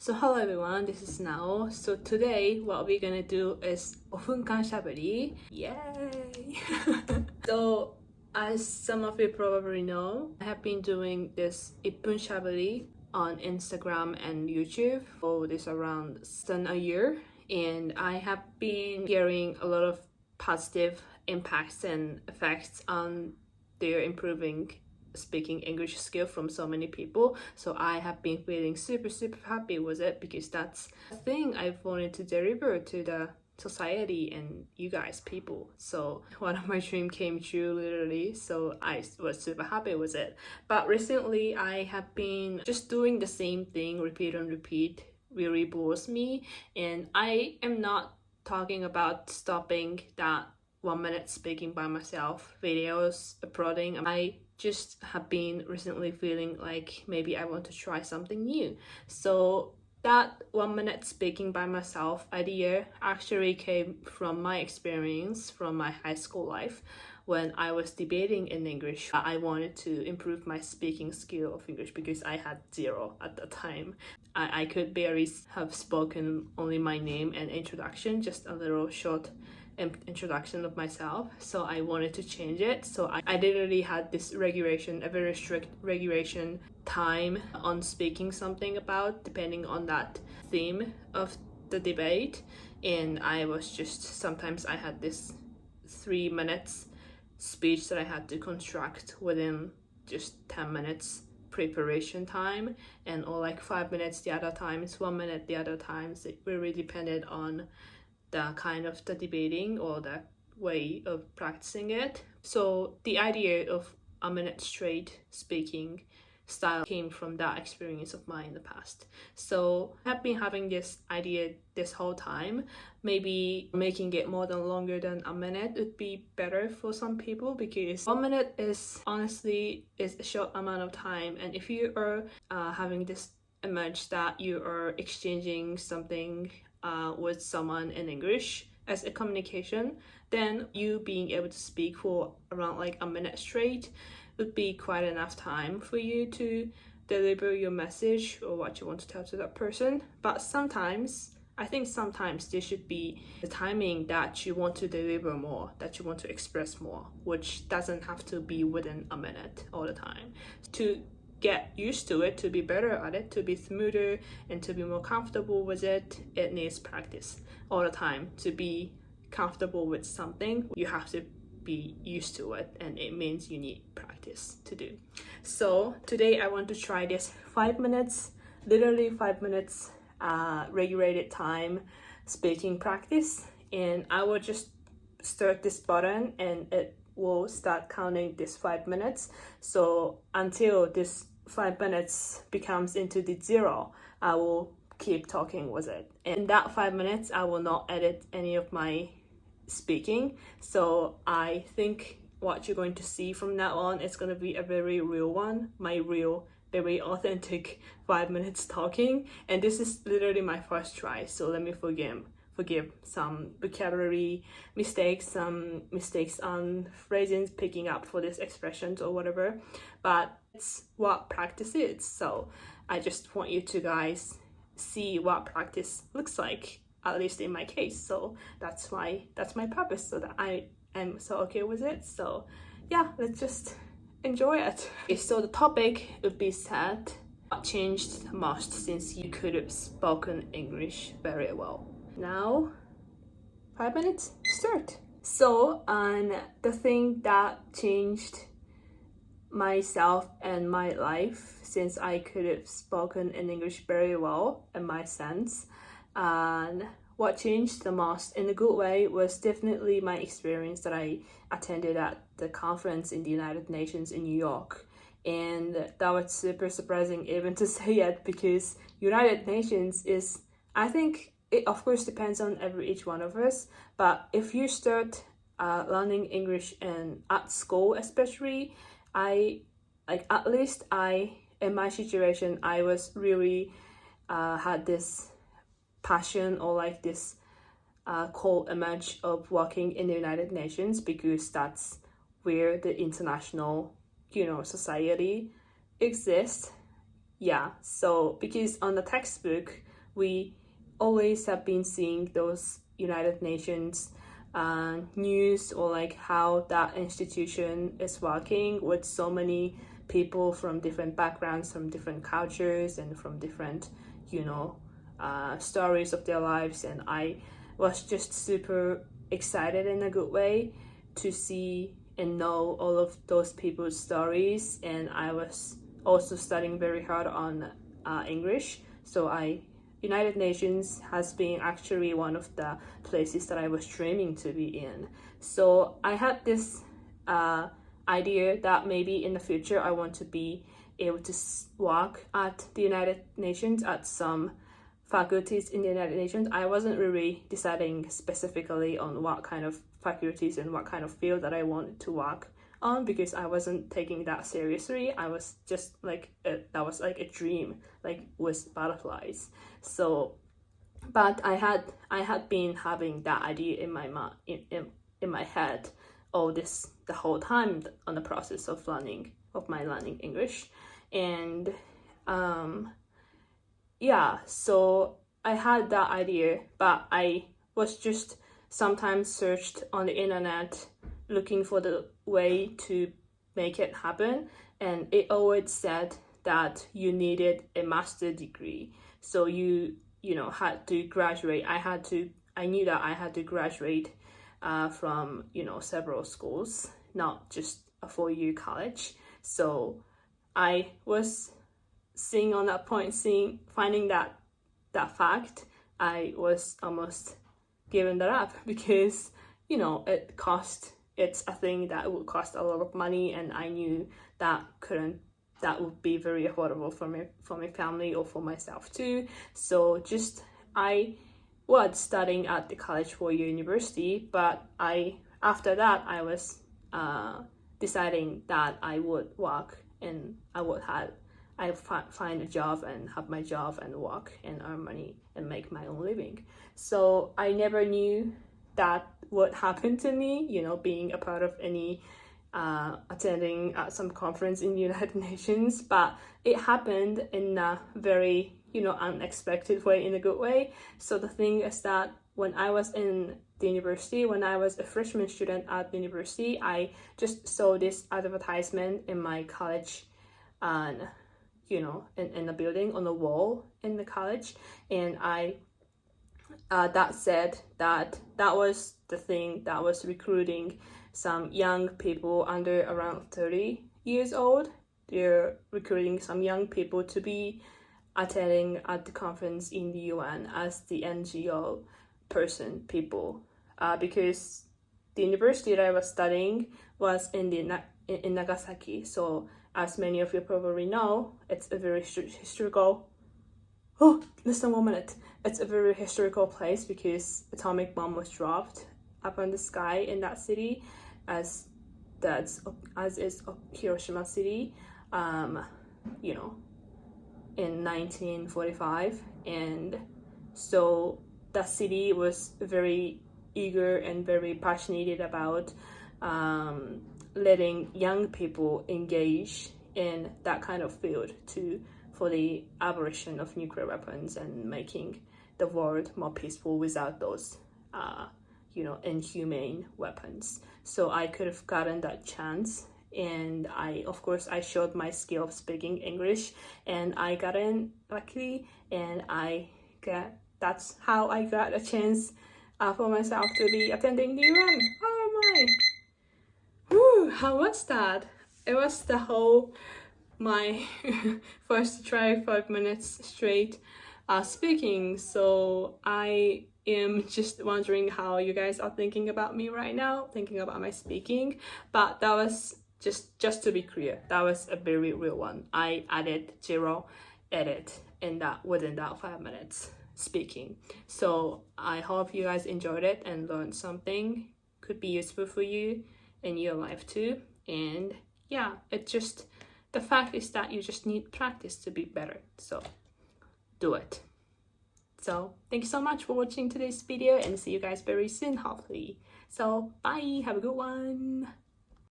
So hello everyone, this is Nao. So today what we're gonna do is 5分間しゃべり. Yay! So as some of you probably know, I have been doing this 1分しゃべり on Instagram and YouTube for this around a year, and I have been hearing a lot of positive impacts and effects on their improving speaking English skill from so many people. So I have been feeling super happy with it, because that's the thing I've wanted to deliver to the society and you guys people. So one of my dreams came true literally, so I was super happy with it. But recently I have been just doing the same thing repeat and repeat, really bores me, and I am not talking about stopping that 1 minute speaking by myself videos uploading. I just have been recently feeling like maybe I want to try something new. So that 1 minute speaking by myself idea actually came from my experience from my high school life when I was debating in English. I wanted to improve my speaking skill of English because I had zero at the time. I could barely have spoken only my name and introduction, just a little short introduction of myself. So I wanted to change it. So I literally had this regulation, a very strict regulation time on speaking something about, depending on that theme of the debate. And I was just, sometimes I had this 3 minutes speech that I had to construct within just 10 minutes preparation time, and or like 5 minutes the other times, 1 minute the other times. It really depended on the kind of the debating or the way of practicing it. So the idea of a minute straight speaking style came from that experience of mine in the past. So I have been having this idea this whole time. Maybe making it more than longer than a minute would be better for some people, because 1 minute is honestly is a short amount of time, and if you are having this image that you are exchanging something with someone in English as a communication, then you being able to speak for around like a minute straight would be quite enough time for you to deliver your message or what you want to tell to that person. But sometimes, I think sometimes there should be the timing that you want to deliver more, that you want to express more, which doesn't have to be within a minute all the time. To get used to it, to be better at it, to be smoother and to be more comfortable with it, it needs practice all the time. To be comfortable with something, you have to be used to it, and it means you need practice to do. So today I want to try this 5 minutes, literally 5 minutes regulated time speaking practice, and I will just start this button and it will start counting this 5 minutes. So until this 5 minutes becomes into the zero, I will keep talking with it. In that 5 minutes, I will not edit any of my speaking. So I think what you're going to see from now on is going to be a very real one, my real, very authentic 5 minutes talking. And this is literally my first try, so let me forgive some vocabulary mistakes, some mistakes on phrases picking up for these expressions or whatever, but it's what practice is. So I just want you to guys see what practice looks like, at least in my case. So that's my purpose, so that I am so okay with it. So yeah, let's just enjoy it. Okay, so the topic would be said, what changed the most since you could have spoken English very well? Now 5 minutes, start. So the thing that changed myself and my life since I could have spoken in English very well, in my sense, and what changed the most in a good way was definitely my experience that I attended at the conference in the United Nations in New York. And that was super surprising even to say it, because United Nations is, I think, it of course depends on each one of us, but if you start learning English at school especially, at least in my situation, I was really had this passion or like this cool image of working in the United Nations, because that's where the international, society exists. Yeah, so because on the textbook we always have been seeing those United Nations news, or like how that institution is working with so many people from different backgrounds, from different cultures, and from different, stories of their lives. And I was just super excited in a good way to see and know all of those people's stories. And I was also studying very hard on English, so United Nations has been actually one of the places that I was dreaming to be in. So I had this idea that maybe in the future I want to be able to work at the United Nations, at some faculties in the United Nations. I wasn't really deciding specifically on what kind of faculties and what kind of field that I wanted to work on, because I wasn't taking that seriously. I was just like that was like a dream, like with butterflies. So, but I had been having that idea in my head the whole time on the process of learning English. And so I had that idea, but I was just sometimes searched on the internet looking for the way to make it happen, and it always said that you needed a master degree, so you had to graduate. I knew that I had to graduate from several schools, not just a 4-year college. So I was finding that fact, I was almost giving that up, because it's a thing that would cost a lot of money, and I knew that would be very affordable for my family or for myself too. So I was studying at the college 4-year university, but after that I was deciding that I would work, and I find a job and have my job and work and earn money and make my own living. So I never knew that would happen to me, being a part of any attending some conference in the United Nations, but it happened in a very unexpected way, in a good way. So the thing is that when I was in the university, when I was a freshman student at the university, I just saw this advertisement in my college, and in the building, on the wall in the college, and that said that was the thing that was recruiting some young people under around 30 years old. They're recruiting some young people to be attending at the conference in the UN as the NGO people, because the university that I was studying was in Nagasaki. So as many of you probably know, it's a very historical. Oh, less than 1 minute. It's a very historical place, because atomic bomb was dropped up in the sky in that city, as is Hiroshima city, in 1945. And so that city was very eager and very passionate about letting young people engage in that kind of field for the abolition of nuclear weapons and making the world more peaceful without those inhumane weapons. So I could have gotten that chance, and I showed my skill of speaking English, and I got in luckily, and that's how I got a chance for myself to be attending the UN. Oh my! Whew, how was that? It was my first try 5 minutes straight speaking. So I am just wondering how you guys are thinking about me right now, thinking about my speaking. But that was just to be clear, that was a very real one. I added 0 edit within that 5 minutes speaking. So I hope you guys enjoyed it and learned something, could be useful for you in your life too. And yeah, the fact is that you just need practice to be better. So do it. So thank you so much for watching today's video, and see you guys very soon, hopefully. So bye, have a good one.